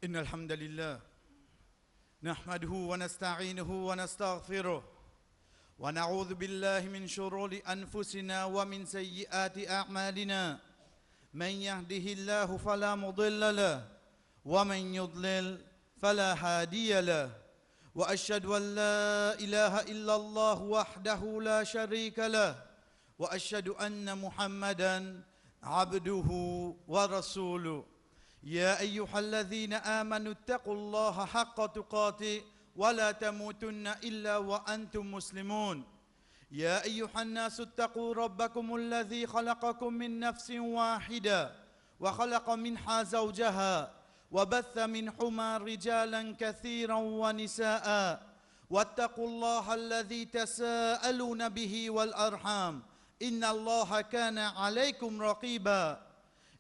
إن الحمد لله نحمده ونستعينه ونستغفره ونعوذ بالله من شرور أنفسنا ومن سيئات أعمالنا من يهده الله فلا مضل له ومن يضلل فلا هادي له وأشهد أن لا إله إلا الله وحده لا شريك له وأشهد أن محمدا عبده ورسوله يا أيها الذين آمنوا اتقوا الله حق تقاته ولا تموتن إلا وأنتم مسلمون يا أيها الناس اتقوا ربكم الذي خلقكم من نفس واحدة وخلق منها زوجها وبث منهما رجالا كثيرا ونساء واتقوا الله الذي تساءلون به والأرحام إن الله كان عليكم رقيبا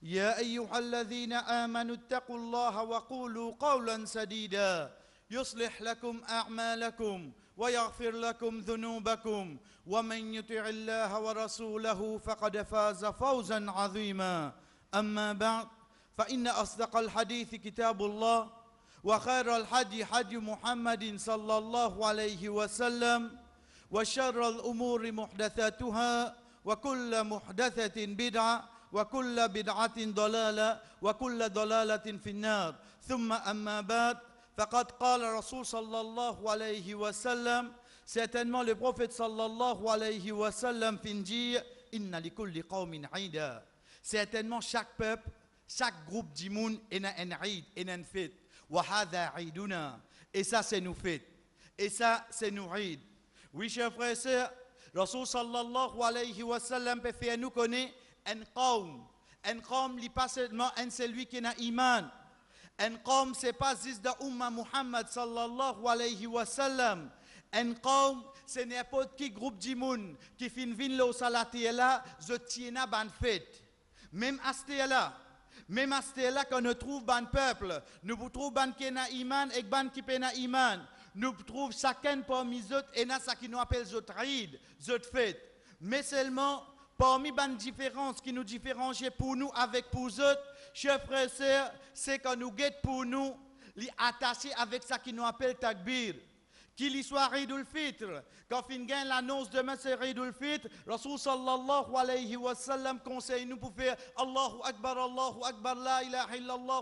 يا أيها الذين آمنوا اتقوا الله وقولوا قولا سديدا يصلح لكم أعمالكم ويغفر لكم ذنوبكم ومن يطع الله ورسوله فقد فاز فوزا عظيما أما بعد فإن أصدق الحديث كتاب الله وخير الحدي حدي محمد صلى الله عليه وسلم وشر الأمور محدثاتها وكل محدثة بدعة وكل بدعة ضلالة وكل ضلالة في النار ثم أما بعد فقد قال رسول صلى الله عليه وسلم certainement le prophète sallallahu alayhi wa sallam fin dire inna li kulli qawmin aida certainement chaque peuple chaque groupe d'imoun ena en aid ena en fête wa hadha aiduna et ça c'est nous fête et ça c'est nous aid oui chers frères et sœurs Rasul sallallahu alayhi wa sallam peut faire nous connaître un qawm li pas seulement un celui qui n'a iman un qawm c'est pas juste de umma Muhammad sallallahu alayhi wa sallam un qawm c'est n'importe qui groupe d'imoun qui fin vin lo salati là je tiena ban fête même asté là quand nous trouve ban peuple nous trouve ban qui n'a iman et ban qui pena iman nous trouve chacun parmi eux et na ça qui nous appelle zot Eid zot fête mais seulement parmi les différences qui nous différencient pour nous avec pour eux, chers frères et sœurs, c'est que nous guettons pour nous les attacher avec ça qui nous appelle takbir. Qui l'histoire Eid al-Fitr, quand fin gagne l'annonce demain c'est Eid al-Fitr, Rasul sallallahu alayhi wa sallam conseille nous pour faire Allahu Akbar, la ilaha illallah,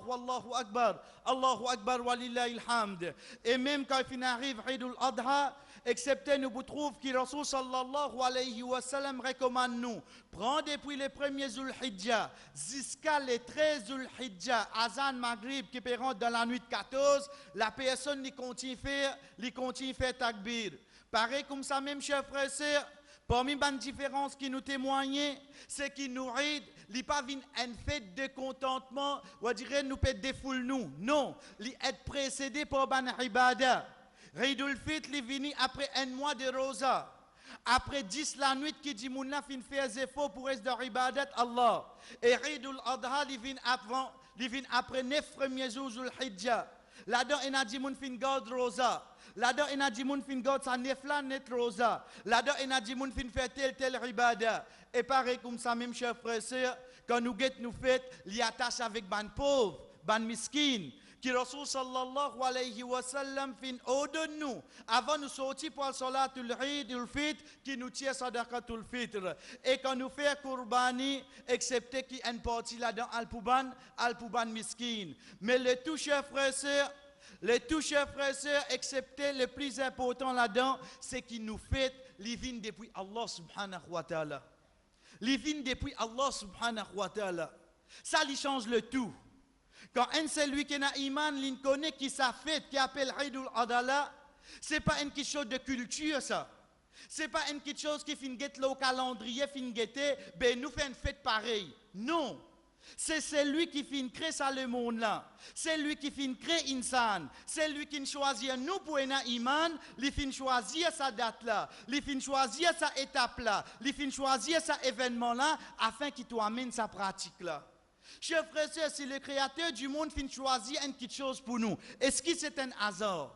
Allahu Akbar walillahil hamd. Et même quand fin arrive Eid al-Adha, excepté nous vous trouve que Rasul sallallahu alayhi wa sallam recommande nous, prendre depuis les premiers Zul-Hijjah jusqu'à les 13 Zul-Hijjah, Azan Maghrib qui peut rentrer dans la nuit de 14, la personne qui continue faire takbir. Pareil comme ça même, chers frères et sœurs, parmi les différences qui nous témoignent, c'est qu'il nous aide, il n'est pas une fête de contentement, ou dirait nous peut défouler nous. Non, il est précédé par une ibada. Eid al-Fitr, il vient après un mois de rosa. Après 10 la nuit qui dit mouna fin faire des efforts pour rester dans ibadat Allah. Et Eid al-Adha, il vient après 9 premiers jours Zul-Hijjah. Là-dedans, il a dit moun fin garde rosa. Là-dedans, il a dit moun fin garde sa nefla net rosa. Là-dedans, il a dit moun fin fait tel ibada. Et pareil comme ça, même chers frères et sœurs, quand nous guettons nous fêtes, il y attache avec ban pauvre, ban miskin. Qui Rasul sallallahu alayhi wa sallam fin ordonne nous avant nous sortir pour le salatul Eid al-Fitr qui nous tient sadaqatul fitr et quand nous fait kurbani excepté qui une partie là-dedans al-pouban miskin mais les tout chers frères et sœurs excepté le plus important là-dedans c'est qu'il nous fait livin depuis Allah subhanahu wa ta'ala livin depuis Allah subhanahu wa ta'ala ça lui change le tout. Quand un celui qui n'a iman, il connaît qui sa fête, qui appelle Eid al-Adha, ce n'est pas une chose de culture ça. Ce n'est pas une chose qui fin guette le calendrier, fin guette, ben nous fait une fête pareille. Non. C'est celui qui fin créer ça le monde là. C'est lui qui fin créer insan. C'est lui qui choisit nous pour un iman, il fin choisir sa date là, il fin choisir sa étape là, il fin choisir sa événement là afin qu'il t'amène sa pratique là. Chers frères et sœurs, si le créateur du monde fin choisir une petite chose pour nous, est-ce que c'est un hasard?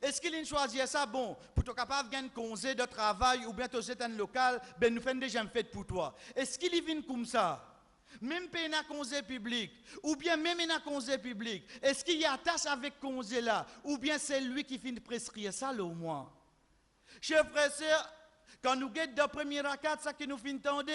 Est-ce qu'il a choisi ça bon pour être capable de gagner un congé de travail ou bien tu es un local, ben nous faisons déjà une fête pour toi. Est-ce qu'il vient comme ça? même pas un conseil public, ou bien même un conseil public, est-ce qu'il y a attache avec conseil là, ou bien c'est lui qui finit de prescrire ça là au moins? Chers frères et sœurs, quand nous guettons dans le premier rakat, ça qui nous fait entendre,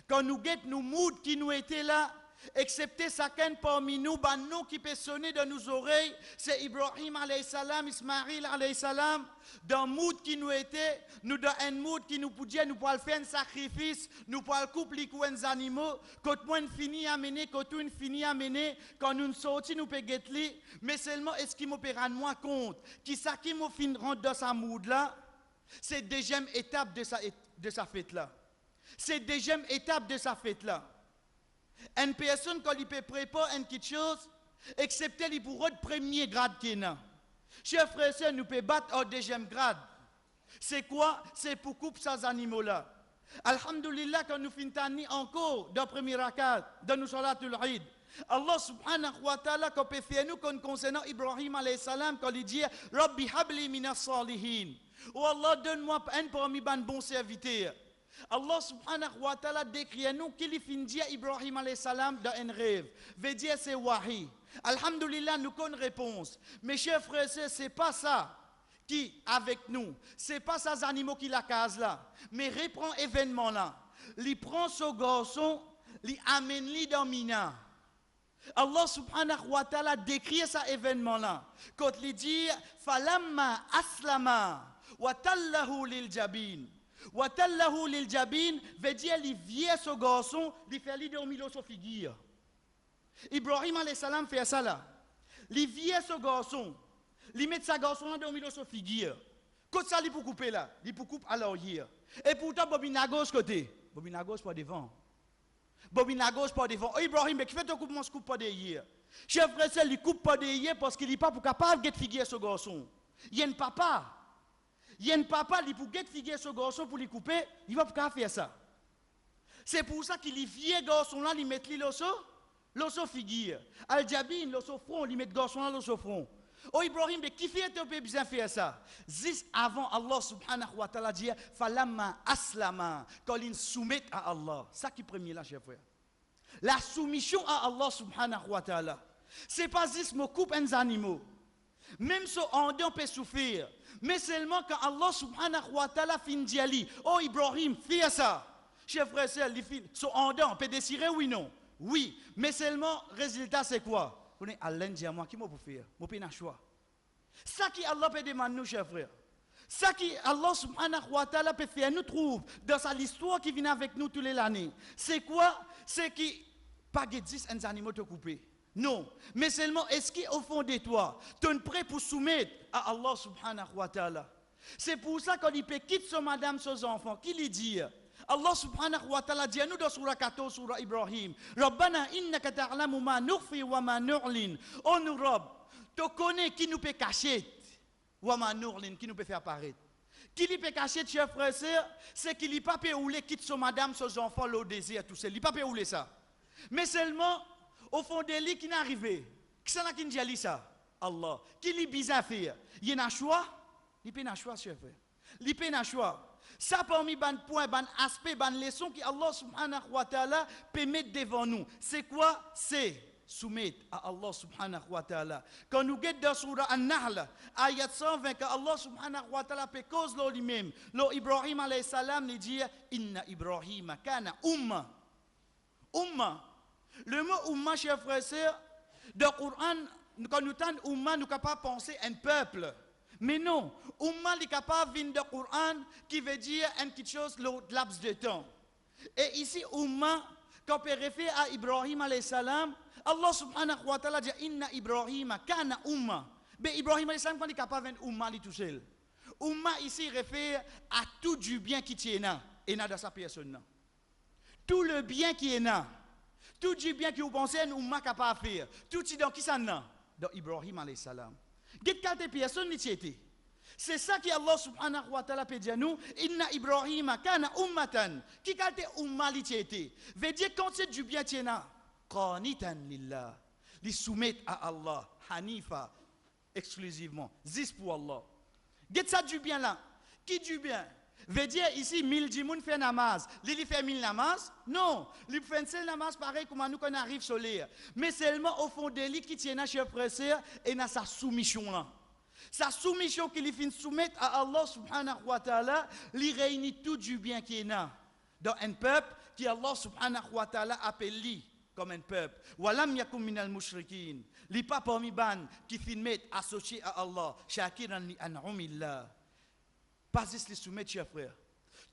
quand nous guettons nos moods qui nous étaient là, excepté chacun parmi nous, ben nous qui peut sonner dans nos oreilles, c'est Ibrahim alayhi salam, Ismaïl alayhi salam, dans le mood qui nous était, nous dans un mood qui nous pouvait, nous pouvons faire un sacrifice, nous pouvons couper les animaux, quand nous fini à mener, quand nous fini à mener, quand nous sortis, nous pouvons guetter, mais seulement est-ce qu'il me peut rendre compte, qui ça qui me fin rentrer dans sa mood là, c'est la deuxième étape de sa fête là. C'est la deuxième étape de sa fête là. Une personne, quand il peut préparer une petite chose, excepté les pour le premier grade qu'il a. Chers frères et sœurs, nous pouvons battre au deuxième grade. C'est quoi? C'est pour couper ces animaux-là. Alhamdulillah, quand nous finissons encore dans le premier rakat, dans nos salatul Eid, Allah subhanahu wa ta'ala, quand il fait nous, concernant Ibrahim alayhi salam, quand il dit Rabbi habli minas salihin. Oh Allah, donne-moi un parmi les bons serviteurs. Allah subhanahu wa ta'ala décrit nous qu'il fin dit Ibrahim alayhi salam dans un rêve. Veut dire c'est wahi. Alhamdulillah, nous connaissons réponse. Mes chers frères et sœurs, c'est pas ça qui avec nous. C'est pas ces animaux qui la case là. Mais reprend événement là. Il prend ce garçon, il amène lui dans Mina. Allah subhanahu wa ta'ala décrit cet événement là. Quand il dit falamma aslama wa tallahu lil jabin. Watallahu lil jabin veut dire il vient ce garçon, il fait lui dormir sur figure. Ibrahim alayhi salam fait ça là. Il vient ce garçon, il met sa garçon là dormir sur figure. Quand ça il pour couper là, il pour couper à l'arrière. Et pourtant Bobina gauche côté, Bobina gauche pas devant. Bobina gauche pas devant. Oh Ibrahim, mais qui fait ton coupement coupe pas derrière. Chef frère, il coupe pas derrière parce qu'il n'est pas pour capable de figurer ce garçon. Il y a un papa. Il y a un papa qui pour figurer ce garçon pour lui couper, il va pas faire ça. C'est pour ça qu'il y vieux garçon là, il met l'osso figure. Al-Jabin, l'osso front, il met garçon là l'osso front. Oh Ibrahim, mais qui fait tu peux bien faire ça? Juste avant Allah subhanahu wa ta'ala dit falamma aslama, quand il soumet à Allah. Ça qui est premier là, chers frères. La soumission à Allah subhanahu wa ta'ala. C'est pas juste me coupe un animaux. Même si on peut souffrir. Mais seulement quand Allah subhanahu wa ta'ala fin dit oh Ibrahim, fais ça. Chers frères et sœurs, on peut désirer oui non. Oui, mais seulement résultat c'est quoi? On est à l'Indien, moi, qui m'a pour faire? Moi, pas un choix. Ça qui Allah peut demander nous, chers frères. Ça qui Allah subhanahu wa ta'ala peut faire nous trouve dans sa histoire qui vient avec nous tous les années. C'est quoi? C'est qui pas de 10 animaux te couper. Non, mais seulement est-ce qu'au fond de toi, tu es prêt pour soumettre à Allah subhanahu wa ta'ala? C'est pour ça qu'on peut quitter son madame, ses enfants, qui lui dit Allah subhanahu wa ta'ala dit à nous dans surah 14, surah Ibrahim, Rabbana innaka ta'lamu ma nukhfi wa ma nu'lin. Oh nous Rabb, tu connais qui nous peut cacher, wa ma nu'lin, qui nous peut faire apparaître. Qui lui peut cacher, chers frères et sœurs, c'est qu'il n'y pas peut rouler, quitte son madame, ses enfants, le désir, tout ça. Il n'y pas peut rouler ça. Mais seulement, au fond de lui, qui n'est arrivé. Qui s'en a qui dit ça? Allah. Qui lui bizarre faire? Il y a un choix? Il peut y avoir un choix, chers frères. Il peut y avoir un choix. Ça parmi ban point, ban aspect, ban leçon qui Allah subhanahu wa ta'ala peut mettre devant nous. C'est quoi? C'est soumettre à Allah subhanahu wa ta'ala. Quand nous guettons dans surah An-Nahl, ayat 120, quand Allah subhanahu wa ta'ala peut cause lui-même, Ibrahim alayhi salam lui dit Inna Ibrahim kana umma. Umma. Le mot umma, chers frères et sœurs, dans le Coran, quand nous entendons umma, nous ne pouvons pas penser à un peuple. Mais non, umma est capable de venir dans le Coran qui veut dire quelque chose l'autre laps de temps. Et ici, umma, quand on peut référer à Ibrahim alayhi salam, Allah subhanahu wa ta'ala dit Inna Ibrahim kana umma. Mais Ibrahim alayhi salam, quand il est capable de venir umma tout seul. Umma ici réfère à tout du bien qui tient là, et dans sa personne. Tout le bien qui est là. Tout du bien que vous pensez, nous sommes capables de faire. Tout ce dans qui ça n'a? Dans Ibrahim alayhi salam. Quelle personne n'y était? C'est ça que Allah subhanahu wa ta'ala peut dire à nous. Inna Ibrahim kana ummatan. Qui quelle umma n'y était? Veut dire quand c'est du bien qui est là. Qanitan lillah. Li soumettre à Allah. Hanifa. Exclusivement. Zis pour Allah. Quelle ça du bien là? Qui du bien? Veut dire ici, 1000 djimoun fait namaz. Lui fait 1000 namaz? Non. Lui fait un seul namaz pareil comme nous quand on arrive sur l'air. Mais seulement au fond de lui qui tient à chef frère et dans sa soumission là. Sa soumission qu'il fait soumettre à Allah subhanahu wa ta'ala, lui réunit tout du bien qui est là. Dans un peuple qui Allah subhanahu wa ta'ala appelle lui comme un peuple. Walam yakum minal mushrikin. Li pas parmi ban qui fin mettre associé à Allah. Shakiran li an'umillah. Pas juste les soumettre, chers frères.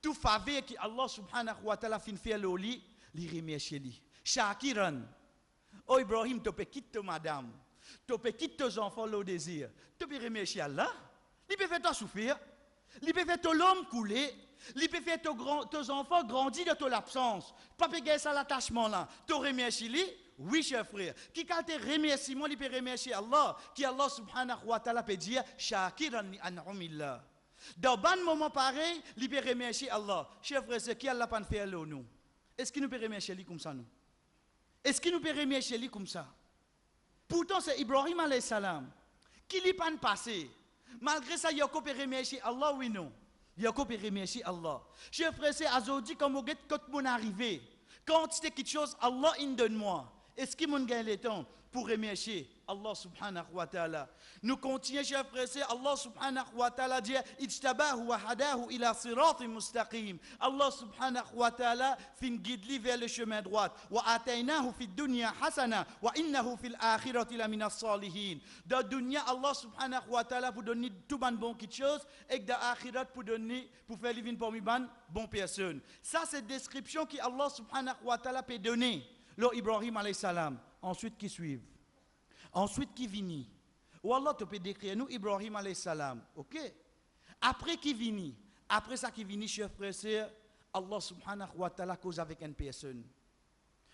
Tout faveur que Allah subhanahu wa ta'ala fin faire le lit, li remercier li. Shakiran. Oh Ibrahim, tu peux quitter madame. Tu peux quitter tes enfants le désir. Tu peux remercier Allah. Il peut faire toi souffrir. Il peut faire ton l'homme couler. Il peut faire tes enfants grandir de ton absence. Pas payer ça l'attachement là. Tu remercies lui. Oui, cher frère. Qui quand tu remercies moi, il peut remercier Allah. Qui Allah subhanahu wa ta'ala peut dire Shakiran li an'umillah. Dans un moment pareil, il peut remercier Allah. Cher frère, c'est qui Allah pas fait nous? Est-ce qu'il nous peut remercier lui comme ça nous? Est-ce qu'il nous peut remercier lui comme ça? Pourtant, c'est Ibrahim alayhi salam qui lui pas passé. Malgré ça, il a peut remercier Allah, oui non. Il a peut remercier Allah. Cher frère, c'est aujourd'hui comme vous êtes quand vous arrivez. Quand c'est quelque chose, Allah in donne-moi. Est-ce qu'il m'a gagné le temps pour remercier Allah subhanahu wa ta'ala? Nous continuons, chers frères, Allah subhanahu wa ta'ala dit Ijtabahu wa hadahu ila siratin mustaqim. Allah subhanahu wa ta'ala fin guide vers le chemin droit. Wa ataynahu fi dunya hasana wa innahu fil akhirati la minas salihin. Dans la dunya, Allah subhanahu wa ta'ala pour donner tout bon quelque chose et dans l'akhirat pour donner, pour faire vivre parmi bonnes personnes. Ça, c'est la description que Allah subhanahu wa ta'ala peut donner. Là, Ibrahim alayhi salam. Ensuite, qui suivent? Ensuite, qui vient? Ou Allah te peut décrire nous, Ibrahim alayhi salam. Ok? Après qui vient? Après ça qui vient, chers frères et sœurs, Allah subhanahu wa ta'ala cause avec une personne.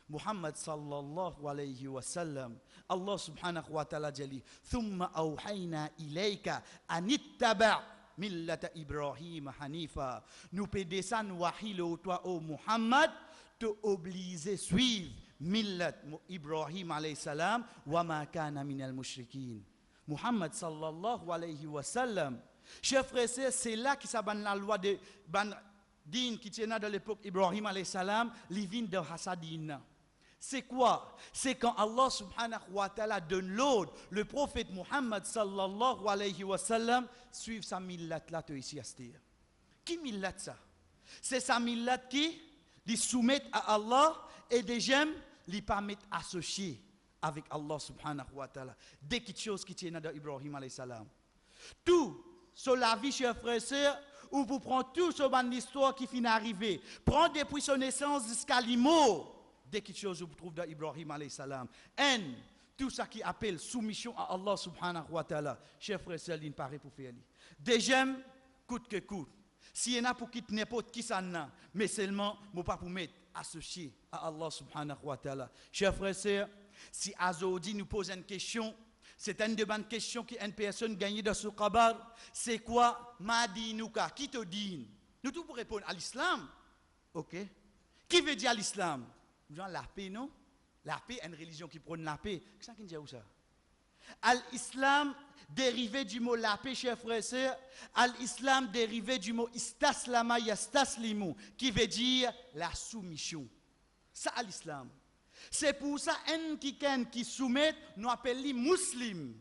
Muhammad sallallahu alayhi wa sallam. Allah subhanahu wa ta'ala dit Thumma awhayna ilayka anittaba' millata Ibrahim hanifa. Nous peut descendre wahi le toi, oh Muhammad, te obliger suivre millat Ibrahim alayhi salam wa ma kana minal mushrikin. Muhammad sallallahu alayhi wa sallam. Chers frères et sœurs, c'est là qui s'aban la loi de din qui tient dans l'époque Ibrahim alayhi salam, livin de Hassadin. C'est quoi? C'est quand Allah subhanahu wa ta'ala donne l'ordre, le prophète Muhammad sallallahu alayhi wa sallam suive sa millat là ici à Stir. Qui millat ça? C'est sa millat qui les soumettent à Allah et des gemmes les pas mettre associés avec Allah subhanahu wa ta'ala. Dès quelque chose qui tient dans Ibrahim alayhi salam. Tout sur la vie, chers frères et sœurs, où vous prenez tout sur l'histoire qui finit d'arriver. Prends depuis son naissance jusqu'à l'immo. Dès quelque chose que vous trouvez dans Ibrahim alayhi salam. Tout ça qui appelle soumission à Allah subhanahu wa ta'ala. Chers frères et sœurs, il paraît pour faire. Des gemmes, coûte que coûte. S'il y en a pour quitter n'importe qui ça n'a, mais seulement, moi pas pour mettre associé à Allah subhanahu wa ta'ala. Chers frères et sœurs, si Azodi nous pose une question, c'est une demande question qu'une personne gagne dans ce kabar, c'est quoi Madinuka? Qui te dit? Nous tous pour répondre à l'islam. Ok? Qui veut dire à l'islam? Genre la paix, non? La paix est une religion qui prône la paix. Qu'est-ce qui dit où ça? Al-Islam dérivé du mot la paix, chers frères et sœurs. Al-Islam dérivé du mot istaslama yastaslimu, qui veut dire la soumission. Ça, Al-Islam. C'est pour ça un qui soumet, nous appelons les musulmans.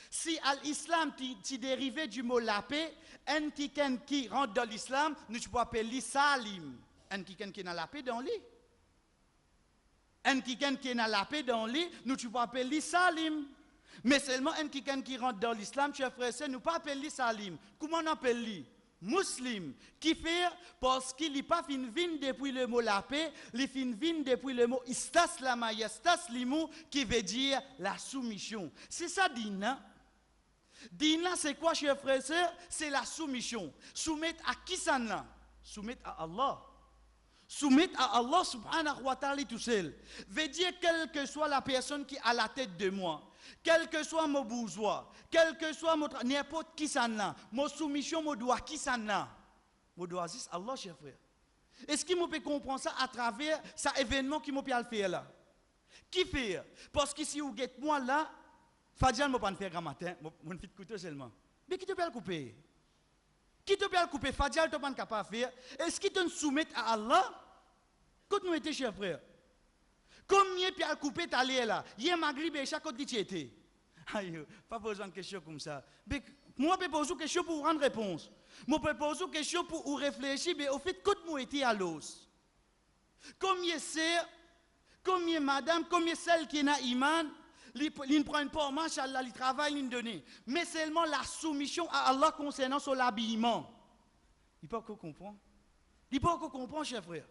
Si Al-Islam est dérivé du mot la paix, un qui rentre dans l'Islam, nous pouvons appeler salim. Un qui est dans la paix dans lui. Un qui est dans la paix dans lui, nous pouvons appeler salim. Mais seulement un qui rentre dans l'islam, chers frères et sœurs, nous pas appeler salim. Comment on appelle lui? Muslim. Qui fait parce qu'il n'est pas fin vin depuis le mot la paix, il fin vin depuis le mot istaslama yastaslimu, qui veut dire la soumission. C'est ça dina. Dina c'est quoi, chers frères et sœurs? C'est la soumission. Soumettre à qui ça n'a? Soumettre à Allah. Soumettre à Allah subhanahu wa ta'ala tout seul. Veut dire quelle que soit la personne qui est à la tête de moi. Quel que soit mon bourgeois, quel que soit n'importe qui ça n'a, mon soumission, mon droit qui ça n'a, mon droit c'est Allah, cher frère. Est-ce qu'il peut comprendre ça à travers cet événement qui m'a pu faire là? Qui fait? Parce que si vous êtes moi là, Fadjan m'a pas faire grand matin, mon fit couteau seulement. Mais qui te peut le couper? Qui te peut couper Fadjal, tu n'es pas capable de faire. Est-ce qu'il te soumet à Allah? Quand nous étions chers frères. Combien peut couper ta là? Hier, Maghrib et chaque côté tu étais. Aïe, pas besoin de questions comme ça. Mais moi, je peux poser une question pour vous rendre réponse. Moi, je peux poser une question pour vous réfléchir, mais au fait, quand nous étions à l'os. Combien c'est, combien madame, combien celle qui est na iman, ils prennent pas, machallah, ils travaillent, ils donnent. Mais seulement la soumission à Allah concernant son habillement. Il ne peut pas comprendre. Il ne peut pas comprendre, chers frères.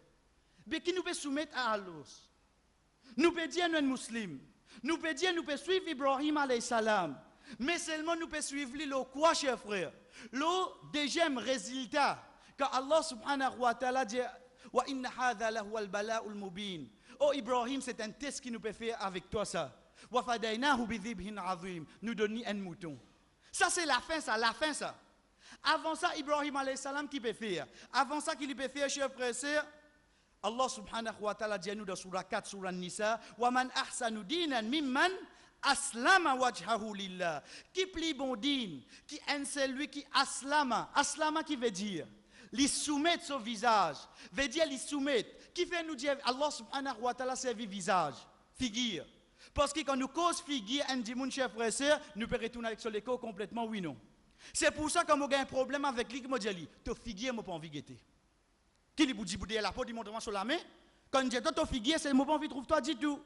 Mais qui nous peut soumettre à Allah? Nous peut dire nous musulmans. Nous peut dire nous peut suivre Ibrahim alayhi salam. Mais seulement nous peut suivre le quoi, chers frères? Le deuxième résultat, quand Allah subhanahu wa ta'ala dit wa inna hadha lahu al-bala'ul mubin. Oh Ibrahim, c'est un test qui nous peut faire avec toi ça. Wa fadaynahu bi dhibhin azim. Nous donner un mouton. Ça c'est la fin ça, la fin ça. Avant ça Ibrahim alayhi salam qui peut faire. Avant ça qu'il peut faire, chers frères et sœurs, Allah subhanahu wa ta'ala dit nous dans surah 4 surah Nisa wa man ahsanu dinan mimman aslama wajhahu lillah. Qui plie bon din, qui est celui qui aslama. Aslama qui veut dire lui soumettre son visage, veut dire lui soumettre. Qui fait nous dire Allah subhanahu wa ta'ala servi visage, figure. Parce que quand nous cause figure, un dit mon cher frère et sœur, nous pouvons retourner avec son écho complètement oui non. C'est pour ça que quand on a un problème avec lui, moi je dis, ton figure moi pas envie guetter. Qui lui dit bouder la peau, dit montre-moi sur la main. Quand je dis ton figure, c'est moi pas envie trouve toi dit tout.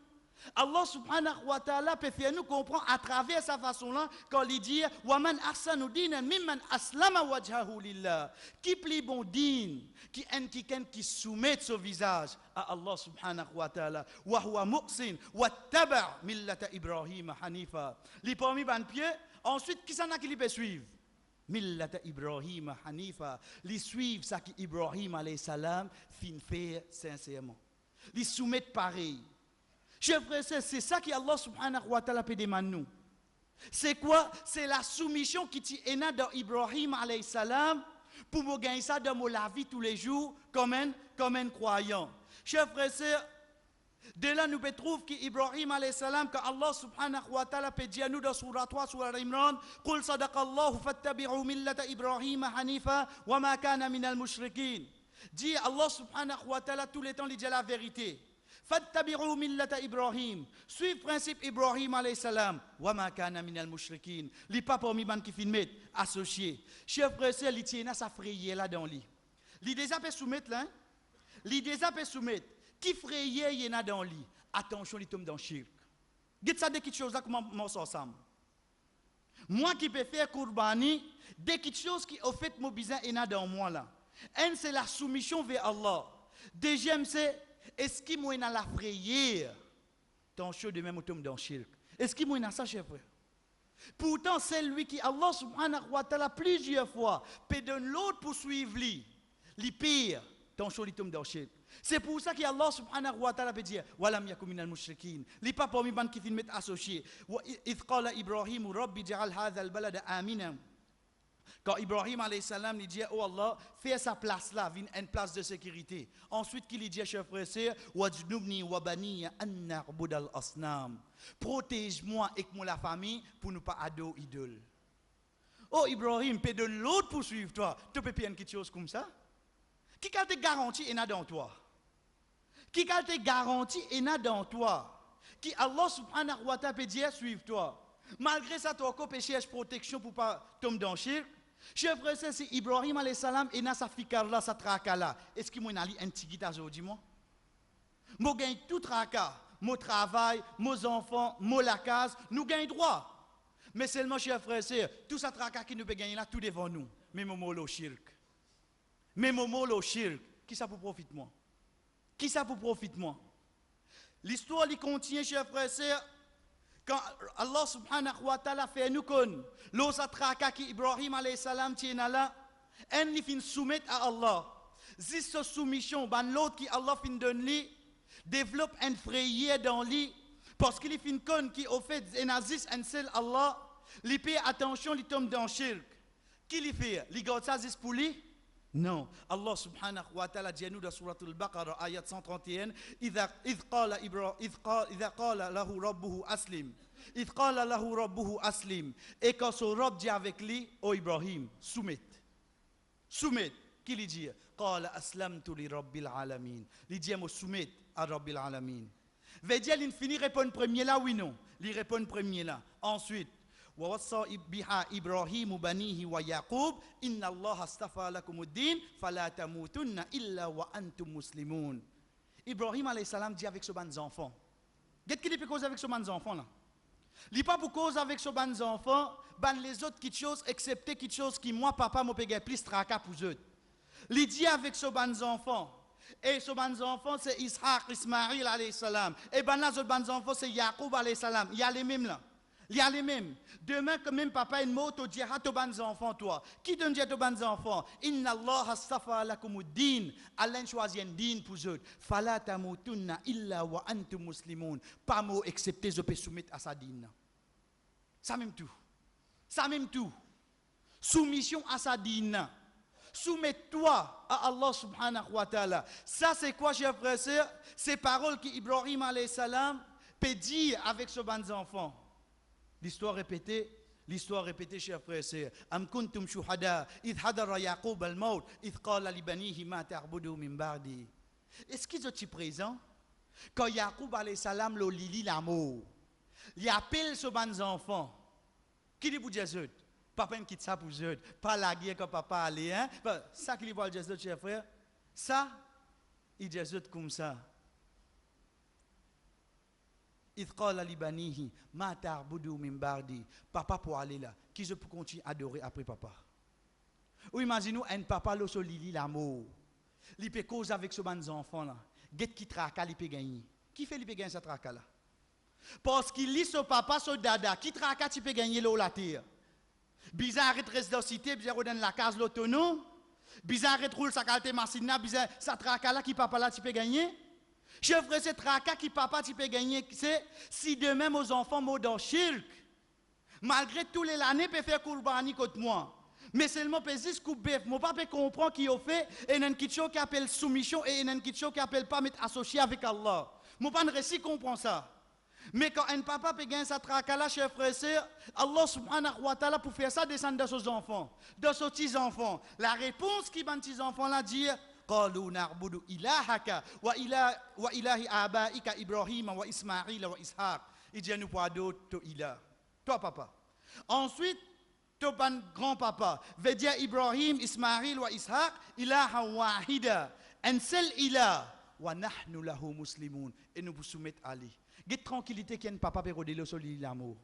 Allah subhanahu wa ta'ala peut faire nous comprendre à travers sa façon-là quand il dit wa man ahsanu dinan mimman aslama wajhahu lillah. Qui plie bon din, qui soumet son visage à Allah subhanahu wa ta'ala wa huwa muhsin wa taba' millata Ibrahim hanifa. Li parmi ban pied, ensuite qui s'en a qui li peut suivre? Millata Ibrahim hanifa. Li suivre ça qui Ibrahim alayhi salam fin faire sincèrement. Li soumettre pareil. Chers frères, c'est ça qu'Allah subhanahu wa ta'ala peut demander nous. C'est quoi? C'est la soumission qui est dans Ibrahim alayhi salam pour me gagner ça dans la vie tous les jours comme un croyant. Chers frères, de là nous pouvons trouver qu'Ibrahim alayhi salam, que Allah subhanahu wa ta'ala peut dire nous dans surah 3, surah Imran, قُلْ صَدَقَ اللَّهُ فَاتَّبِعُوا مِلَّةَ إِبْرَاهِيمَ حَنِيفًا وَمَا كَانَ مِنَ الْمُشْرِكِينَ. Dit Allah subhanahu wa ta'ala tout le temps il dit la vérité. Fattabi'u millata Ibrahim. Suivez le principe Ibrahim alayhi salam. Wa ma kana minal mushrikin. Li pas parmi ban qui fin met associé. Chers frères et sœurs, li tiena sa frayé là dans li. Li déjà peut soumettre là. Li déjà peut soumettre. Qui frayé yena dans li. Attention, li tombe dans shirk. Dites ça de quelque chose là comment m'en ensemble. Moi qui peux faire kurbani, de quelque chose qui au fait mon bizarre yena dans moi là. Un c'est la soumission vers Allah. Deuxième c'est est-ce qu'il m'a la prière ton chaud de même tombe dans shirk? Est-ce qu'il m'a ça, cher frère? Pourtant, c'est lui qui, Allah subhanahu wa ta'ala, plusieurs fois, peut donner l'autre pour suivre lui. Les pires, ton chaud tombe dans shirk. C'est pour ça que Allah subhanahu wa ta'ala peut dire walam yakum minal mushrikin. Les pas parmi ban qui fin mettre associé. Wa idh qala Ibrahim rabbi ja'al hadha al-balada aminan. Quand Ibrahim alayhi salam il dit oh Allah fais sa place là une place de sécurité. Ensuite qu'il dit chers frères et sœurs wajnubni wa bani an na'bud al-asnam. Protège-moi et moi la famille pour ne pas adorer idole. Oh Ibrahim peut de l'autre pour suivre toi. Tu peux pas quelque chose comme ça? Qui te garantit et n'a dans toi? Qui te garantit et n'a dans toi? Qui Allah subhanahu wa ta'ala peut dire suivre toi. Malgré ça tu as encore péché protection pour pas tomber dans le shirk. Chers frères, c'est Ibrahim alayhi salam et na sa fikar là, sa traka là. Est-ce qu'il m'a ali un petit guitare aujourd'hui moi? Moi gagne tout traka, mon travail, mes enfants, la case, nous gagne droit. Mais seulement chers frères, c'est tout ça traka qui nous peut gagner là tout devant nous. Mais momo lo shirk. Mais momo lo shirk, qui ça pour profite moi? Qui ça pour profite moi? L'histoire lui contient chers frères, c'est quand Allah subhanahu wa ta'ala fait nous connaître, l'osa traka qui Ibrahim alayhi salam tiena là, en li fin soumettre à Allah. Si ce soumission, ban l'autre qui Allah fin donne li, développe un frayé dans lui, parce qu'il fin con qui au fait enazis un seul Allah, li paye attention, li tombe dans shirk. Qui li fait? Li garde ça zis pour lui? Non. Allah subhanahu wa ta'ala dit nous dans surah al-Baqarah ayat 131 idha qala lahu rabbuhu aslim. Idh qala lahu rabbuhu aslim. Et quand son Rabb dit avec lui, oh Ibrahim, soumette. Soumettre. Qui lui dit? قال أسلمت لرب العالمين. Il dit moi soumettre à Rabbil Alamin. Veut dire l'infini répond premier là oui non. Il répond premier là. Ensuite ووصى بها إبراهيم بنيه ويعقوب إن الله اصطفى لكم الدين فلا تموتن إلا وأنتم مسلمون. Ibrahim alayhi salam dit avec ses bons enfants. Qu'est-ce qu'il peut causer avec ses bons enfants là? Il n'est pas pour cause avec ses bons enfants, ban les autres quelque chose, excepté quelque chose qui moi papa m'a payé plus tracas pour eux. Il dit avec ses bons enfants. Et ses bons enfants c'est Ishaq, Ismaïl alayhi salam. Et ben là ses bons enfants c'est Yaqub alayhi salam. Il y a les mêmes là. Il y a les mêmes. Demain, quand même, papa est mort, tu diras à tes bons enfants, toi. Qui te dit à tes bons enfants? Inna Allah astafa lakumuddin. Allah choisit un din pour eux. Fala tamutunna illa wa antum muslimun. Pas mot excepté, je peux soumettre à sa din. Ça même tout. Ça même tout. Soumission à sa din. Soumets-toi à Allah subhanahu wa ta'ala. Ça, c'est quoi, chers frères et sœurs? Ces paroles qu'Ibrahim alayhi salam peut dire avec ses bons enfants. L'histoire répétée, chers frères et sœurs. Am kuntum shuhada, idh hadara Yaqub al-maut, idh qala li banihi ma ta'budu min ba'di. Est-ce qu'ils sont présents? Quand Yaqub alayhi salam le lili l'amour, il appelle ses bons enfants. Qui dit pour Jésus? Papa ne quitte ça pour Jésus. Pas la guerre quand papa allait, hein? Ça qui dit pour Jésus, chers frères. Ça, il dit Jésus comme ça. Papa pour aller là, qui je peux continuer à adorer après papa? Ou imaginez-nous un papa là sur Lili l'amour. Il peut causer avec ses bons enfants là. Get qui traka, il peut gagner. Qui fait il peut gagner ce traka là? Parce qu'il lit son papa, son dada. Qui traka, il peut gagner l'eau la terre. Bizarre arrête résidence, bizarre redonne la case l'autonome. Bizarre arrête roule sa qualité machine, bizarre ça traka là qui papa là, il peut gagner. Chef frère, c'est tracas qui papa tu peux gagner, c'est si demain aux enfants sont dans shirk. Malgré tous les années peut faire courbani contre moi. Mais seulement peut juste couper bœuf, mon papa comprend qui a fait et une quelque chose qui appelle soumission et une quelque chose qui appelle pas mettre associé avec Allah. Mon papa ne réussit comprend ça. Mais quand un papa peut gagner sa tracas là, chef frère, c'est Allah subhanahu wa ta'ala pour faire ça descendre de ses enfants, de ses petits enfants. La réponse qui ban petits enfants là dit قالوا نعبد إلهك وإله آبائك إبراهيم وإسماعيل وإسحاق. Il dit nous pas d'autre ilah. Toi papa. Ensuite, ton grand-papa veut dire Ibrahim, Ismaïl wa Ishaq, ilaha wahida. Un seul ilah. Wa nahnu lahu muslimun. Et nous vous soumettons à lui. Quelle tranquillité qu'il y a un papa pérodé le sol l'amour.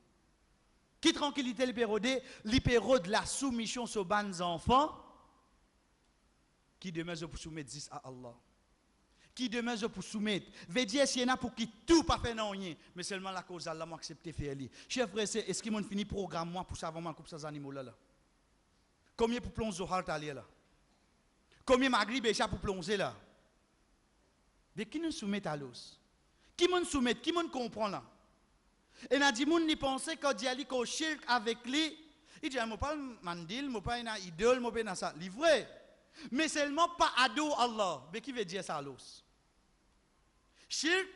Quelle tranquillité le pérodé, l'hypérode la soumission sur bons enfants. Qui demain je pour soumettre 10 à Allah. Qui demain je pour soumettre. Veut dire s'il y en a pour qui tout pas fait non rien, mais seulement la cause Allah m'a accepté faire lui. Chers frères, est-ce qu'ils m'ont fini programme moi pour savoir moi coupe ces animaux là? Combien pour plonger Zohar t'aller là? Combien Maghrib et pour plonger là? De qui nous soumet à l'os? Qui m'ont soumet? Qui m'ont comprend là? Et n'a dit moun ni penser quand dit ali qu'on shirk avec lui, il dit moi pas mandil, moi pas une idole, moi pas dans ça. Livré. Mais seulement pas ado Allah. Mais qui veut dire ça l'os? Shirk,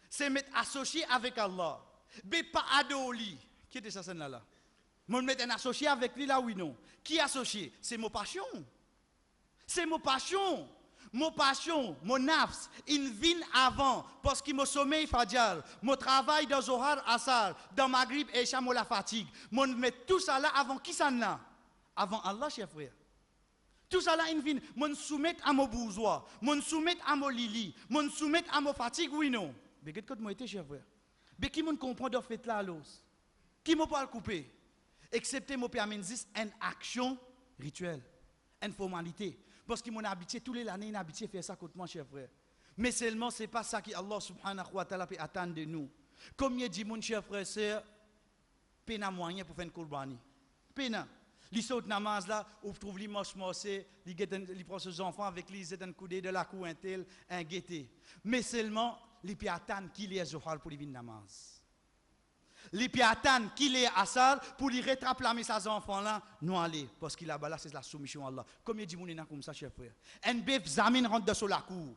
c'est mettre associé avec Allah. Mais pas ado lui. Qui était ça scène là? Mon mettre un associé avec lui là oui non. Qui associé? C'est mon passion. C'est mon passion. Mon passion, mon nafs, il vient avant parce que mon sommeil fadjar, mon travail dans Zohar Asar, dans Maghrib et Chamo la fatigue. Mon met tout ça là avant qui ça là? Avant Allah, chers frères. Tout ça là, il vient, mon soumet à mon bourgeois, mon soumet à mon lili, mon soumet à mon fatigue, oui non. Mais qu'est-ce que moi été, chers frères? Mais qui me comprend de fait là, l'os? Qui m'a pas le couper? Excepté mon permis une action rituelle, une formalité. Parce qu'il m'a habitué, tous les années, il m'a habitué à faire ça contre moi, chers frères. Mais seulement, ce n'est pas ça que Allah subhanahu wa ta'ala peut attendre de nous. Comme il dit, mon cher frère et sœur, peine moyen pour faire une courbani. Peine. Il saute namaz là, ou trouve les moches mossés, il prend ses enfants avec lui, il un coudé de la cou, un tel, un guetté. Mais seulement, il peut attendre qu'il ait Zohar pour lui venir namaz. Il peut attendre qu'il ait Asar pour lui rattraper ses enfants là, non aller, parce qu'il a là, c'est la soumission à Allah. Comme il dit, mon comme ça, cher frère. Un bœuf, Zamin rentre sur la cour.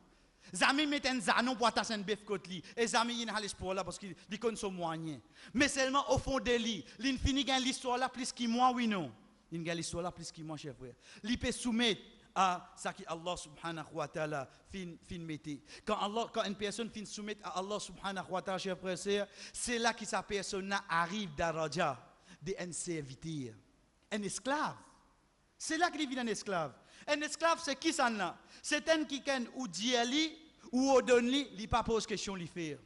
Zamin met un zanon pour attacher un bœuf contre lui. Et Zamin, il a l'espoir là, parce qu'il connaît son moyen. Mais seulement au fond de lui, il finit l'histoire là plus qu'il moi, oui non. Il y a l'histoire là plus qu'il moi, cher frère. Il peut soumettre à ce que Allah subhanahu wa ta'ala fin mettez. Quand une personne fin soumet à Allah subhanahu wa ta'ala, chers frères et sœurs, c'est là que sa personne arrive d'Araja, d'un serviteur, un esclave. C'est là qu'il devient un esclave. Un esclave, c'est qui ça là? C'est un qui ken ou diali ou au donli, il pas pose question lui faire.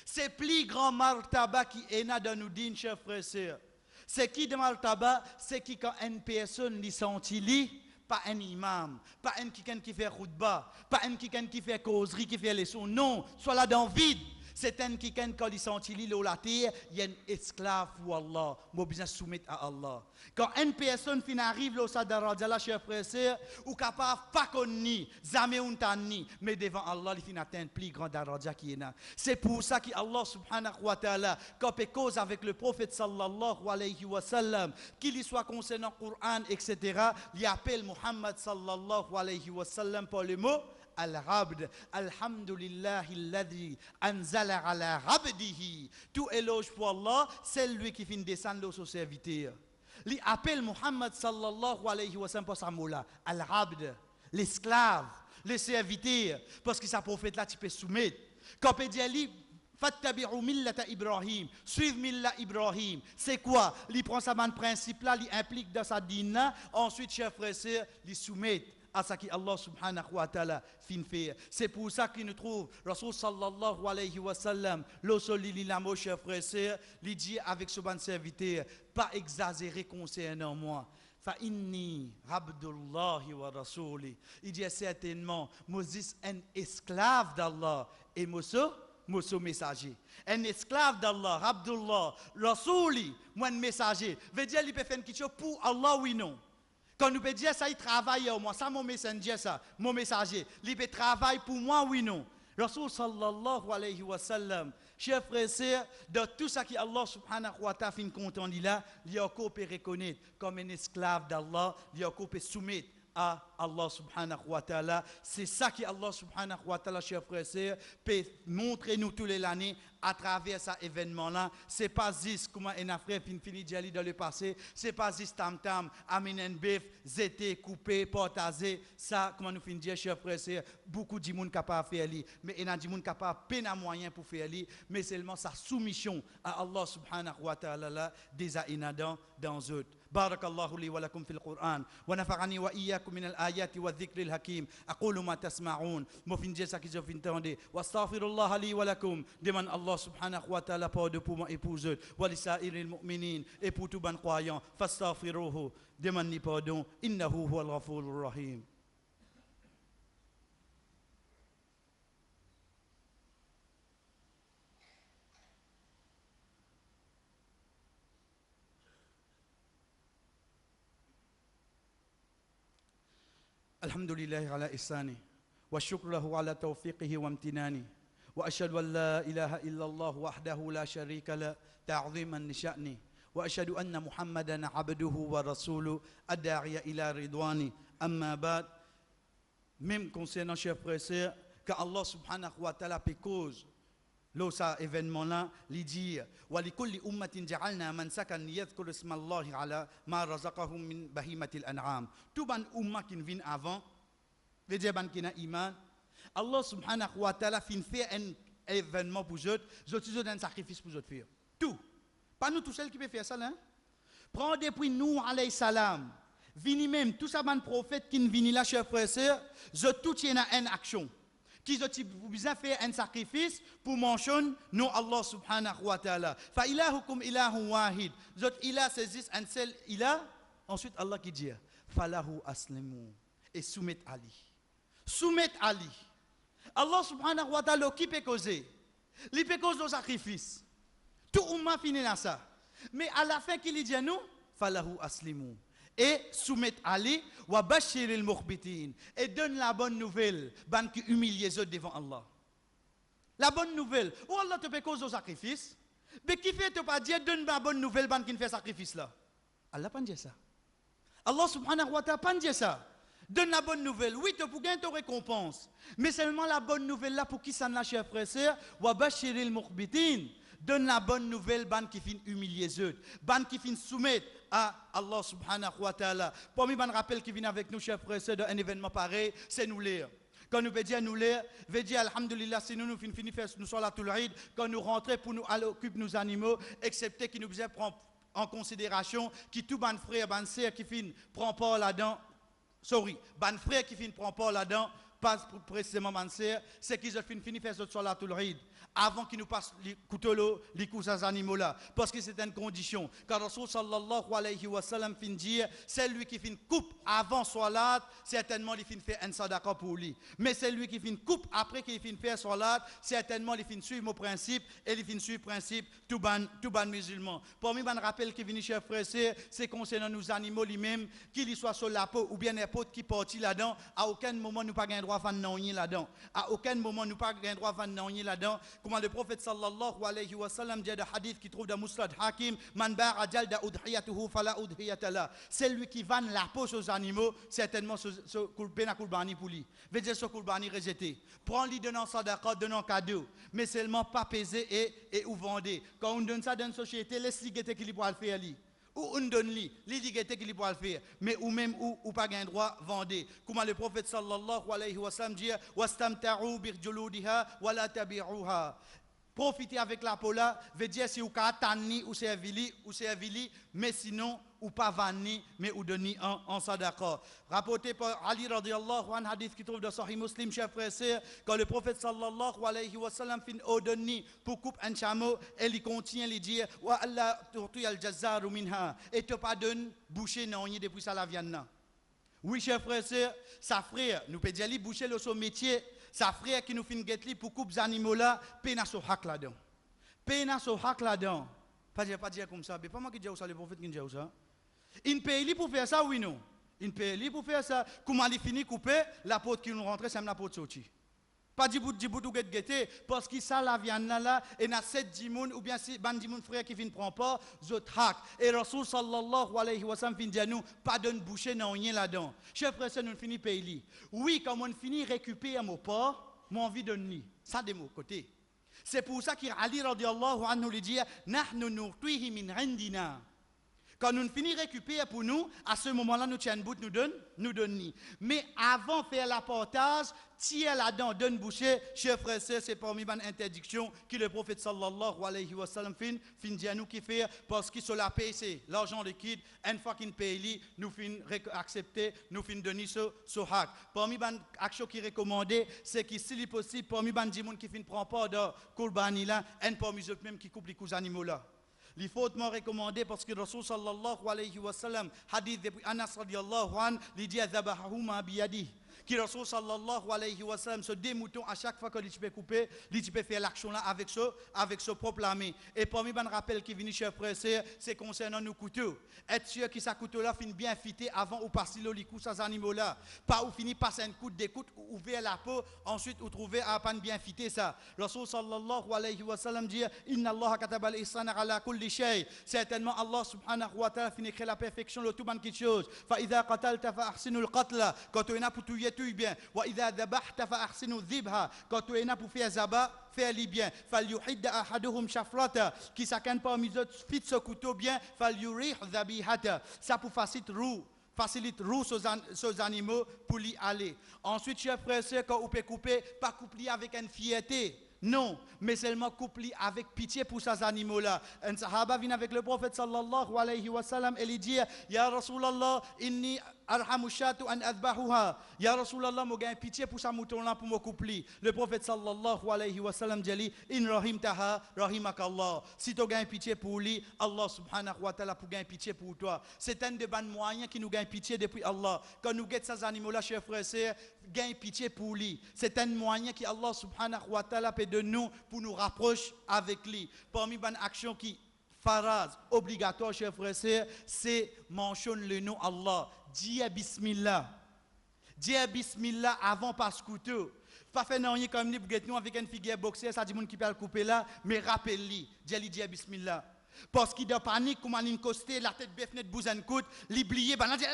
C'est plus grand martaba qui est là dans nous din, chers frères et sœurs. C'est qui de martaba? C'est qui quand une personne lui senti li, pas un imam, pas un qui fait khutba, pas un qui fait causerie, qui fait leçon. Non, soit là dans le vide. C'est un qui quand il senti li la terre, il y a un esclave pour Allah. Moi besoin soumettre à Allah. Quand une personne fin arrive là au sadaraja là, chers frères et sœurs, ou capable pas connaître, jamais on tani, mais devant Allah, il fin atteindre plus grand daraja qui est là. C'est pour ça que Allah subhanahu wa ta'ala, quand il cause avec le prophète sallallahu alayhi wa sallam, qu'il soit concernant le Coran, etc., il appelle Muhammad sallallahu alayhi wa sallam par le mot Al-Abd, Alhamdulillahi alladhi anzala ala abdihi. Tout éloge pour Allah, c'est lui qui finit descendre au serviteur. Il appelle Muhammad sallallahu alayhi wa sallam pour sa moula, Al-Abd, l'esclave, le serviteur, parce que sa prophète là, tu peux soumettre. Quand il dit Fattabi'u millata Ibrahim, suivre Milla Ibrahim. C'est quoi? Il prend sa main principe là, il implique dans sa dîne là, ensuite, chers frères et sœurs, il soumet à ce qu'Allah subhanahu wa ta'ala fin fait. C'est pour ça qu'il nous trouve, Rasul sallallahu alayhi wa sallam, l'osoli l'amo, chers frères et sœurs, il dit avec ce bon serviteur, pas exagérer concernant moi. Fa inni abdullahi wa rasuli. Il dit certainement, Moses un esclave d'Allah et Moussa messager. Un esclave d'Allah, Abdullah, Rasuli, moi un messager. Veut dire il peut faire quelque chose pour Allah, oui non. Quand nous peut dire ça, il travaille au moi, ça mon messenger, ça, mon messager. Il peut travailler pour moi, oui non. Rasul sallallahu alayhi wa sallam, chers frères et sœurs, dans tout ça que Allah subhanahu wa ta'ala fin content là, il y a encore peut reconnaître comme un esclave d'Allah, il y a encore peut soumettre à Allah subhanahu wa ta'ala. C'est ça que Allah subhanahu wa ta'ala, chers frères et sœurs, peut montrer nous tous les années à travers cet événement-là. C'est pas juste comme un frère fini d'y dans le passé, c'est pas juste tam-tam, aminen bef, zété, coupé, partagé. Ça, comment nous finissons dire, chers frères et sœurs, beaucoup de monde capable de faire li, mais il y a des gens capable peine à moyen pour faire li, mais seulement sa soumission à Allah subhanahu wa ta'ala là, déjà inadant dans eux. بارك الله لي ولكم في القرآن ونفعني وإياكم من الآيات والذكر الحكيم أقول ما تسمعون مفين جيسا كي جو فين تاندي واستغفر الله لي ولكم دمان الله سبحانه وتعالى pour pour moi et pour eux ولسائر المؤمنين et pour tout ban croyant فاستغفروه دمان ni pardon إنه هو الغفور الرحيم. الحمد لله على إحسانه والشكر له على توفيقه وامتنانه وأشهد أن لا إله إلا الله وحده لا شريك له تعظيما لشأنه وأشهد أن محمدا عبده ورسوله الداعي إلى رضوانه أما بعد même concernant chers frères et sœurs que Allah subhanahu wa ta'ala cause lors ça événement là il dit wa likulli ummatin ja'alna mansakan yadhkuru isma Allah ala ma razaqahum min bahimatil an'am. Tout ban umma qui vient avant veut dire ban qui na iman Allah subhanahu wa ta'ala fin fait un événement pour eux ont un sacrifice pour eux faire tout pas nous tout seul qui peut faire ça là. Prends depuis nous alayhi salam vini même tout ça ban prophète qui vini là chers frères et sœurs je tout y a une action qui ont besoin faire un sacrifice pour mentionner nous Allah subhanahu wa ta'ala. Fa ilahukum ilahun wahid. Zot ilah c'est juste un seul ilah. Ensuite Allah qui dit falahu aslimu et soumettre Ali. Soumettre Ali. Allah subhanahu wa ta'ala qui peut causer. Il peut causer le sacrifice. Tout le monde finit dans ça. Mais à la fin qu'il dit à nous falahu aslimu. Et soumettre Ali wa bashiril mukhbitin et donne la bonne nouvelle ban qui humilie les autres devant Allah. La bonne nouvelle où Allah te fait cause au sacrifice mais qui fait te pas dire donne la bonne nouvelle ban qui fait sacrifice là. Allah pas dire ça. Allah subhanahu wa ta'ala pas dire ça. Donne la bonne nouvelle. Oui, tu peux gagner ta récompense. Mais seulement la bonne nouvelle là pour qui ça n'a chers frères et sœurs wa bashiril mukhbitin. Donne la bonne nouvelle, ban qui fin humilier eux, ban qui fin soumettre à Allah subhanahu wa ta'ala. Pour moi, ban rappel qui vient avec nous, chers frères et sœurs, d'un événement pareil, c'est nous lire. Quand nous veut dire nous lire, veut dire alhamdulillah, si nous finissons faire nous sommes là tout le ride, quand nous rentrons pour nous aller occuper nos animaux, excepté qui nous prend en considération qui tout ban frère, ban sœur qui fin prend pas là-dedans, ban frère qui fin prend pas là-dedans, pas précisément ban sœur, c'est qu'ils ont fini faire ce soir là tout le ride. Avant qu'ils nous passent les couteaux, les coups à ces animaux-là. Parce que c'est une condition. Car Rasul sallallahu alayhi wa sallam fin dire, c'est lui qui fin coupe avant salat, certainement il fin faire un sadaqa pour lui. Mais c'est lui qui fin coupe après qu'il fin faire salat, certainement il fin suivre mon principe et il fin suivre le principe tout ban musulman. Pour moi, je rappelle que vini chers frères, c'est concernant nos animaux lui-même, qu'ils soient sur la peau ou bien n'importe qui parti là-dedans, à aucun moment nous pas un droit de faire là-dedans. À aucun moment nous pas un droit de faire là-dedans. Comment le prophète sallallahu alayhi wa sallam dit dans le hadith qui trouve dans Musnad Hakim, man ba'a jalda udhiyatuhu fala udhiyata la. C'est lui qui vend la peau aux animaux, certainement ce kurbani pour lui. Veut dire ce kurbani rejeté. Prends-lui donnant sadaqa, donnant cadeau, mais seulement pas peser et ou vendre. Quand on donne ça dans une société, laisse-lui guetter qu'il pourra le faire lui. Ou on donne lui, dit qu'il pourra le faire, mais ou même ou pas gain droit vendre. Comme le prophète sallallahu alayhi wa sallam dit, wastamta'u birjuludiha wa la tabi'uha. Profiter avec la peau là, veut dire si ou ka tanni ou servili, mais sinon ou pas vanni, mais ou donner en sadaqa. Rapporté par Ali radiyallahu anhu, hadith qui trouve dans Sahih Muslim, chers frères et sœurs, quand le prophète sallallahu alayhi wa sallam fin ordonné pour couper un chameau, et il continue à dire wa alla tu'ti al-jazzaru minha, et te pas donne boucher non depuis ça la viande. Oui, chers frères et sœurs, sa frère, nous peut dire lui boucher le son métier, sa frère qui nous fin guetli pour couper les animaux là, pena so hak là-dedans. Pena so hak là-dedans. Pas dire comme ça, mais pas moi qui dis ça, le prophète qui dit ça. Il paye pour faire ça, oui, non. Il paye pour faire ça. Comment il finit couper, la porte qui nous rentre, c'est la porte sortie. Pas du bout ou guetter, parce que ça, la viande là, et na 7 dimoun, ou bien si ban dimoun frère qui ne prend pas, zot hak. Et Rasul sallallahu alayhi wa sallam fin dit à nous, pas de boucher, non, rien là-dedans. Chers frères, nous finit payer. Oui, quand on finit récupérer mon porc, mon envie de nuit. Ça, de mon côté. C'est pour ça qu'Ali radiallahu anhu lui dit, nahnu nurtuihi min indina. Quand nous finissons récupérer pour nous, à ce moment-là, nous tiens bout, nous donne. Mais avant de faire l'apportage, tiens là-dedans, donne boucher, chers frères et sœurs, c'est parmi les interdictions que le prophète sallallahu alayhi wa sallam fin dit à nous qui fait, parce que sur la paye, c'est l'argent liquide, une fois qu'il paye, nous fin accepter, nous fin donner ce hak. Parmi les actions qui recommandées, c'est que s'il est possible, parmi les gens qui ne prend pas de kurbani là, et parmi eux même qui coupent les animaux là. Il faut hautement recommander parce que Rasul sallallahu alayhi wa sallam, hadith de Anas radiallahu an, il dit Zabahuma biyadi. Qui Rasul sallallahu alayhi wa sallam se démouton à chaque fois que tu peux couper, tu peux faire l'action là avec ce propre lame. Et parmi les rappels qui viennent chers frères, c'est concernant nos couteaux. Être sûr que ce couteau là finit bien fité avant ou passer le licou ces animaux là. Pas ou finit passer un coup d'écoute ou ouvrir la peau, ensuite ou trouver à pas bien fité ça. Rasul sallallahu alayhi wa sallam dit Inna Allah kataba al-ihsana ala kulli shay. Certainement Allah subhanahu wa ta'ala finit créer la perfection de tout ban quelque chose. Fa idha qatalta fa ahsinul qatla. Quand tu es là pour tuer bien. Wa idha dhabahta fa ahsinu dhibha. Quand tu es là pour faire zabat, fais-le bien. Fal yuhidda ahaduhum shafrata. Qui s'accanne parmi eux fit ce couteau bien. Fal yurih dhabihata. Ça pour faciliter roue ces animaux pour y aller. Ensuite, chers frères et sœurs, quand on peut couper, pas couper avec une fierté. Non, mais seulement couplé avec pitié pour ces animaux-là. Un sahaba vient avec le prophète sallallahu alayhi wa sallam et lui dit Ya Rasulallah, inni arhamu shatu an adbahuha. Ya Rasulallah, moi j'ai pitié pour ce mouton-là pour me coupler. Le prophète sallallahu alayhi wa sallam dit In rahimtaha rahimakallah. Si tu as pitié pour lui, Allah subhanahu wa ta'ala pour gagner pitié pour toi. C'est un des bons moyens qui nous gagne pitié depuis Allah. Quand nous guettons ces animaux-là, chers frères et sœurs, gagne pitié pour lui. C'est un moyen qui Allah subhanahu wa ta'ala peut de nous pour nous rapprocher avec lui. Parmi les actions qui faraz obligatoire chers frères et sœurs, c'est mentionner le nom Allah. Dis bismillah. Dis bismillah avant pas couteau. Pas faire non comme nous avec une figure boxer, ça dit monde qui peut le couper là, mais rappelle-lui, dis bismillah. Parce qu'il a panique, comment il costé, la tête beffnette, bouzen coute, l'oublier, il dit,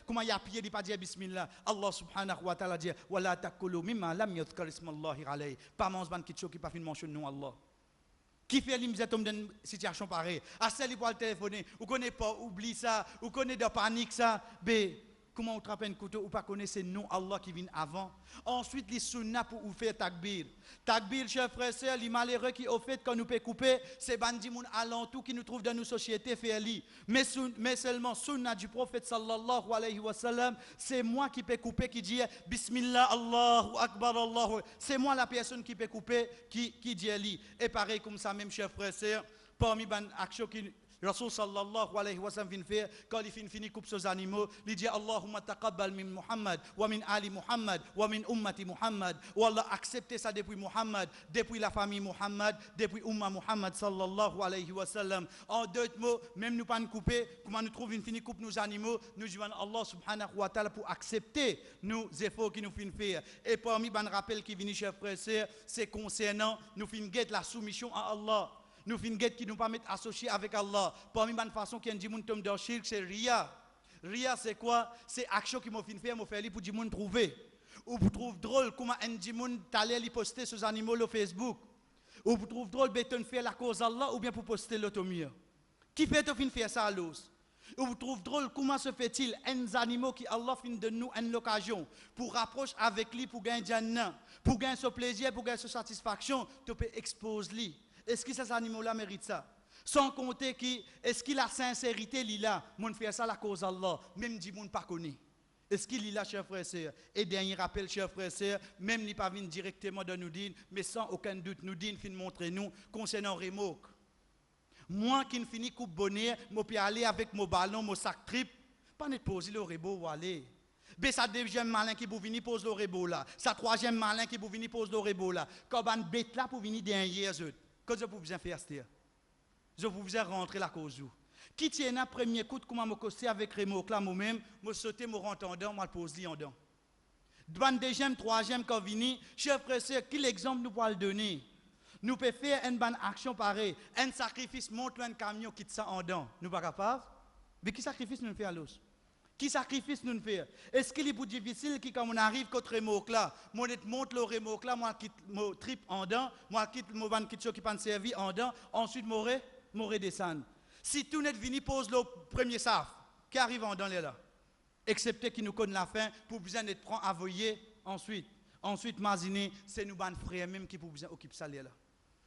comment il a pillé, il pas dit bismillah. Allah subhanahu wa ta'ala dit, wala takulu mimma lam yudhkar ismallahi alayhi. Pas manger ban kitcho qui pas fin mentionner non Allah. Qui fait l'immédiat dans une situation pareille? À celle qui peut le téléphoner, ou connaît pas, oublie ça, ou connaît de panique ça, comment on trappe un couteau ou pas connaître c'est non Allah qui vient avant. Ensuite, les sunnah pour vous faire takbir. Takbir, chers frères et sœurs, les malheureux qui au fait quand nous pouvons couper, c'est bandi moun alentou qui nous trouve dans nos sociétés faire li. Mais seulement sunnah du prophète sallallahu alayhi wa sallam, c'est moi qui peux couper, qui dit Bismillah, Allahu Akbar, Allahu. C'est moi la personne qui peut couper, qui dit li. Et pareil comme ça même, chers frères et sœurs, parmi les actions qui Rasul sallallahu alayhi wa sallam fait quand il finit coupe ses animaux, il dit Allahumma taqabbal min Muhammad wa min ali Muhammad wa min ummati Muhammad. Ou Allah accepte ça depuis Muhammad, depuis la famille Muhammad, depuis umma Muhammad sallallahu alayhi wa sallam. En d'autres mots, même nous pas nous couper, comment nous trouvons une finie coupe nos animaux, nous demandons Allah subhanahu wa ta'ala pour accepter nos efforts qui nous fin faire. Et parmi les rappels qui viennent chers frères et sœurs, c'est concernant nous fin guette la soumission à Allah. Nous finissons qui nous permettent associer avec Allah. Parmi les façons qui ont dit moun tombe dans shirk, c'est ria. Ria c'est quoi? C'est action qui m'a fait faire, m'a fait pour dire moun trouver. Ou vous trouvez drôle comment un dit moun t'allez li poster ces animaux sur Facebook. Ou vous trouvez drôle béton faire la cause Allah ou bien pour poster l'automie. Qui fait au fin faire ça à l'os? Ou vous trouvez drôle comment se fait-il un animaux qui Allah fin de nous une occasion pour rapprocher avec lui pour gagner Jannah, pour gagner ce plaisir, pour gagner cette satisfaction, tu peux exposer lui. Est-ce que ces animaux-là méritent ça? Sans compter qui, est-ce que la sincérité, là, mon fait ça la cause Allah, même si mon pas connaît. Est-ce qu'il est là, chers frères et sœurs? Et dernier rappel, chers frères et sœurs, même n'y pas venir directement de nous dire, mais sans aucun doute, nous dire, fin montrer nous, concernant remorque. Moi qui ne finis coupe bonheur, je peux aller avec mon ballon, mon sac trip, pas net poser le rebo ou aller. Mais ça deuxième malin qui pour venir poser le rebo là, ça troisième malin qui pour venir poser le rebo là, quand on bête là pour venir derrière eux. Que je peux faire, c'est je peux rentrer la cause. Qui tient un premier coup de comment me coster avec Remo, là moi-même, me sauter, me rentrer en dedans, me poser en dedans. Deuxième, troisième, quand vini, chers frères et sœurs, quel exemple nous pouvons le donner? Nous pouvons faire une bonne action pareille, un sacrifice, montre un camion qui ça en dedans. Nous ne sommes pas capables? Mais qui sacrifice nous fait à l'os? Qui sacrifice nous faire? Est-ce qu'il est plus difficile que quand on arrive contre remorque là, moi monte le remorque là, moi quitte mon trip en dedans, moi quitte mon van quitte qui pas servi en dedans, ensuite m'aurait descendre. Si tout n'est venu pose le premier saf, qui arrive en dedans là, excepté qui nous connaît la fin pour besoin d'être prend à voyer ensuite maziner, c'est nous ban frères même qui pour besoin occuper ça là.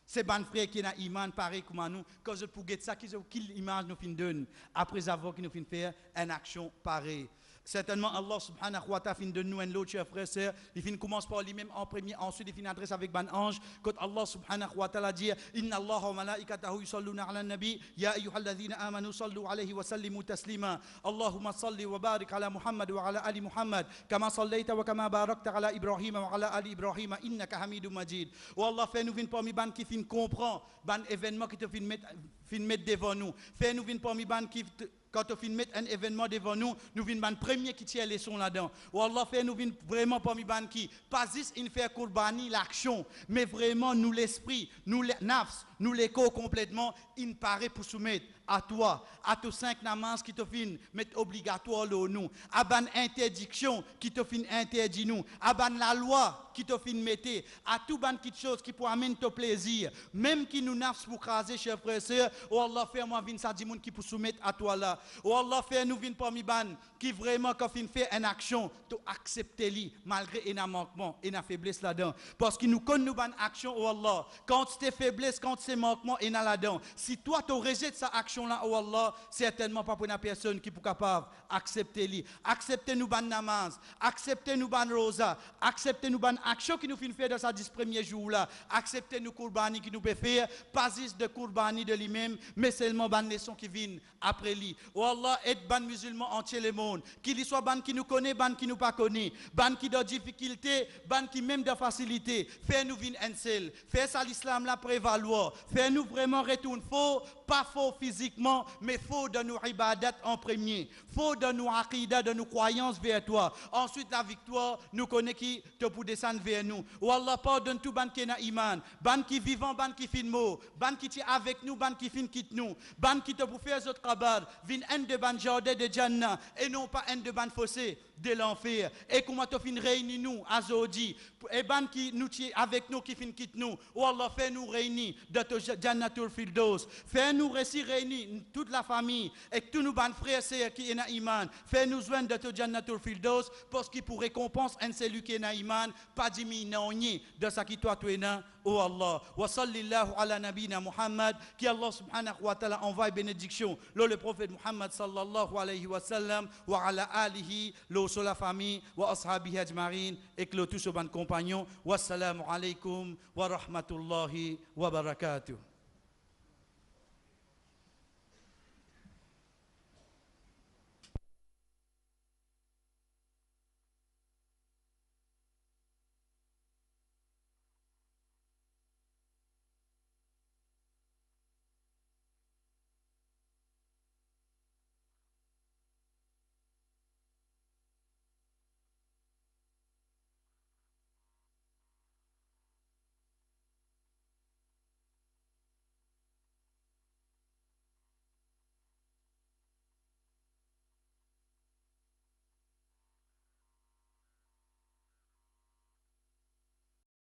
C'est ban frère qui a iman pareil comme nous, quand je pour ça qui image nous fin donne après avoir qui nous fin faire une action pareille. Certainement Allah subhanahu wa ta'ala fin de nous un l'autre chers frères et sœurs, il fin commence par lui-même en premier, ensuite il fin adresse avec ban ange quand Allah subhanahu wa ta'ala dit inna Allah wa malaikatahu yusalluna 'alan nabi ya ayyuhalladhina amanu sallu 'alayhi wa sallimu taslima Allahumma salli wa barik 'ala Muhammad wa 'ala ali Muhammad kama sallaita wa kama barakta 'ala Ibrahim wa 'ala ali Ibrahim innaka Hamidum Majid. Ou Allah fait nous vinn parmi ban qui fin comprend ban événement qui te fin mettre devant nous, fait nous vinn parmi ban qui quand on finit mettre un événement devant nous, nous venons le premier qui tire les sons là-dedans. Ou Allah fait nous venons vraiment parmi ban qui pas juste une faire courbani l'action, mais vraiment nous l'esprit, nous les nafs, nous l'écho complètement, il paraît pour soumettre à toi, à tous 5 namans qui te fin mettre obligatoire le nous, à ban interdiction qui te fin interdit nous, à ban la loi qui te fin mettre, à tout ban qui chose qui pour amener ton plaisir, même qui nous nafs pour craser chers frères et sœurs, ou Allah fait moi vinn ça dit monde qui pour soumettre à toi là. Ou Allah fait nous vinn parmi ban qui vraiment quand fin fait une action, tu accepter li malgré un manquement et une faiblesse là-dedans parce qu'il nous connaît nous ban action ou Allah quand c'est faiblesse quand c'est manquement et là-dedans si toi tu rejettes sa action là ou Allah certainement pas pour une personne qui est capable accepter li accepter nous ban namaz accepter nous ban rosa accepter nous ban action qui nous fin faire dans sa 10 premiers jours là accepter nous kurbani qui nous peut faire pas juste de kurbani de lui-même mais seulement ban leçon qui viennent après lui ou Allah aide ban musulman entier le monde qu'il soit ban qui nous connaît ban qui nous pas connaît ban qui de difficulté ban qui même de facilité fait nous vinn un seul fait ça l'islam là prévaloir fait nous vraiment retourne faux pas faux physiquement mais faux de nos ibadat en premier faux de nos aqidah de nos croyances vers toi ensuite la victoire nous connaît qui te pour descendre ban vers nous. Oh Allah, pardonne tout ban qui est dans iman. Ban qui vivant, ban qui fin mort. Ban qui est avec nous, ban qui fin quitte nous. Ban qui te pour faire autres kabar. Vin un de ban jardin de Jannah. Et non pas un de ban fossé de l'enfer. Et comment tu fin réunir nous, Azodi. Et ban qui nous tient avec nous, qui fin quitte nous. Oh Allah, fais-nous réunir de ton Jannatul Firdaus. Fais-nous réunir toute la famille. Et tous nos ban frères et sœurs qui est dans iman. Fais-nous joindre de ton Jannatul Firdaus. Parce qu'il pour récompense un celui qui est dans iman. Pas diminuer de ce qui toi tu es dans. Oh Allah. Wa sallallahu ala nabina Muhammad. Qui Allah subhanahu wa ta'ala envoie bénédiction. Le prophète Muhammad sallallahu alayhi wa sallam. Wa ala alihi. Sur la famille. Wa ashabihi ajma'in. Et que tous ses compagnons. Wassalamu alaikum wa rahmatullahi wa barakatuh.